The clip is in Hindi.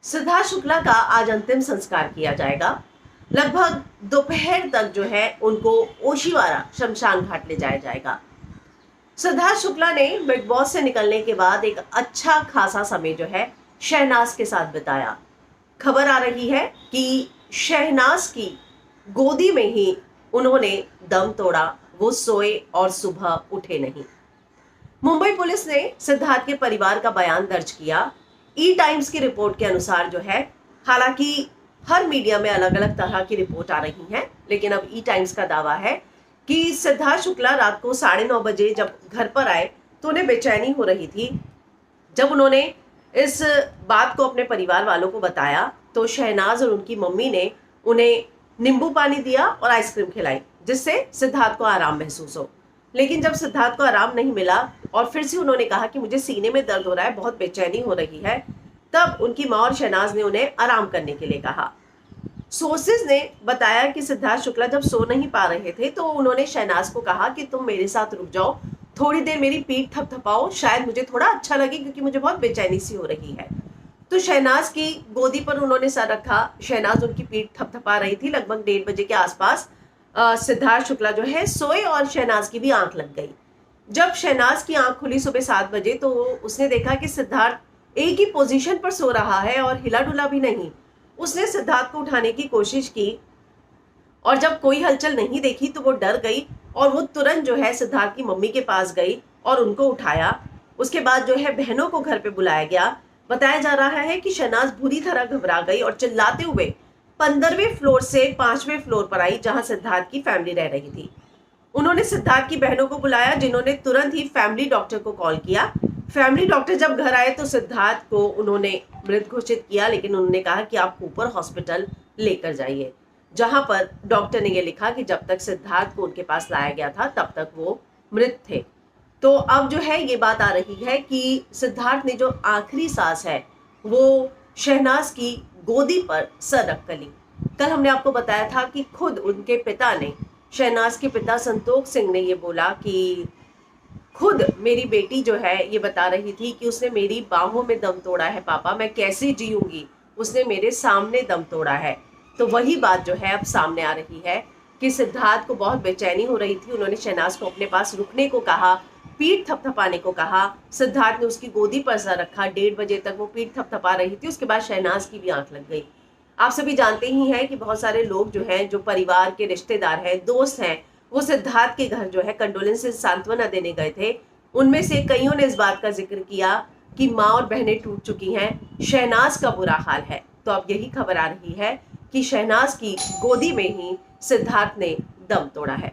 सिद्धार्थ शुक्ला का आज अंतिम संस्कार किया जाएगा। लगभग दोपहर तक जो है उनको ओशीवारा शमशान घाट ले जाया जाएगा। सिद्धार्थ शुक्ला ने बिग बॉस से निकलने के बाद एक अच्छा खासा समय जो है शहनाज के साथ बिताया। खबर आ रही है कि शहनाज की गोदी में ही उन्होंने दम तोड़ा, वो सोए और सुबह उठे नहीं। मुंबई पुलिस ने सिद्धार्थ के परिवार का बयान दर्ज किया। ई टाइम्स की रिपोर्ट के अनुसार जो है, हालांकि हर मीडिया में अलग अलग तरह की रिपोर्ट आ रही हैं, लेकिन अब ई टाइम्स का दावा है कि सिद्धार्थ शुक्ला रात को 9:30 बजे जब घर पर आए तो उन्हें बेचैनी हो रही थी। जब उन्होंने इस बात को अपने परिवार वालों को बताया तो शहनाज और उनकी मम्मी ने उन्हें नींबू पानी दिया और आइसक्रीम खिलाई, जिससे सिद्धार्थ को आराम महसूस हो। लेकिन जब सिद्धार्थ को आराम नहीं मिला और फिर से उन्होंने कहा कि मुझे सीने में दर्द हो रहा है, बहुत बेचैनी हो रही है, तब उनकी माँ और शहनाज ने उन्हें आराम करने के लिए कहा। सोर्सेज ने बताया कि सिद्धार्थ शुक्ला जब सो नहीं पा रहे थे तो उन्होंने शहनाज को कहा कि तुम मेरे साथ रुक जाओ, थोड़ी देर मेरी पीठ थपथपाओ, शायद मुझे थोड़ा अच्छा लगे क्योंकि मुझे बहुत बेचैनी सी हो रही है। तो शहनाज की गोदी पर उन्होंने सर रखा, शहनाज उनकी पीठ थपथपा रही थी। लगभग 1:30 बजे के आसपास सिद्धार्थ शुक्ला जो है सोए और शहनाज की भी आंख लग गई। जब शहनाज की आंख खुली सुबह 7 बजे तो उसने देखा कि सिद्धार्थ एक ही पोजीशन पर सो रहा है और हिला डुला भी नहीं। उसने सिद्धार्थ को उठाने की कोशिश की और जब कोई हलचल नहीं देखी तो वो डर गई और वो तुरंत जो है सिद्धार्थ की मम्मी के पास गई और उनको उठाया। उसके बाद जो है बहनों को घर पे बुलाया गया। बताया जा रहा है कि शहनाज बुरी तरह घबरा गई और चिल्लाते हुए 15वें फ्लोर से 5वें फ्लोर पर आई, जहां सिद्धार्थ की फैमिली रह रही थी। उन्होंने सिद्धार्थ की बहनों को बुलाया, जिन्होंने तुरंत ही फैमिली डॉक्टर को कॉल किया। फैमिली डॉक्टर जब घर आए तो सिद्धार्थ को उन्होंने मृत घोषित किया, लेकिन उन्होंने कहा कि आप ऊपर हॉस्पिटल लेकर जाइए, जहां पर डॉक्टर ने यह लिखा कि जब तक सिद्धार्थ को उनके पास लाया गया था तब तक वो मृत थे। तो अब जो है ये बात आ रही है कि सिद्धार्थ ने जो आखिरी सांस है वो शहनाज की गोदी पर सर रख कर ली। कल हमने आपको बताया था कि खुद उनके पिता ने, शहनाज के पिता संतोष सिंह ने ये बोला कि खुद मेरी बेटी जो है ये बता रही थी कि उसने मेरी बाहों में दम तोड़ा है, पापा मैं कैसे जीऊंगी, उसने मेरे सामने दम तोड़ा है। तो वही बात जो है अब सामने आ रही है कि सिद्धार्थ को बहुत बेचैनी हो रही थी। उन्होंने शहनाज को अपने पास रुकने को कहा, पीठ थपथपाने को कहा। सिद्धार्थ ने उसकी गोदी पर सर रखा। 1:30 बजे तक वो पीठ थपथपा रही थी। उसके बाद शहनाज की भी आंख लग गई। आप सभी जानते ही हैं कि बहुत सारे लोग जो हैं, जो परिवार के रिश्तेदार हैं, दोस्त हैं, वो सिद्धार्थ के घर जो है कंडोलेंसेस सांत्वना देने गए थे। उनमें से कईयों ने इस बात का जिक्र किया कि माँ और बहनें टूट चुकी हैं, शहनाज का बुरा हाल है। तो अब यही खबर आ रही है कि शहनाज की गोदी में ही सिद्धार्थ ने दम तोड़ा है।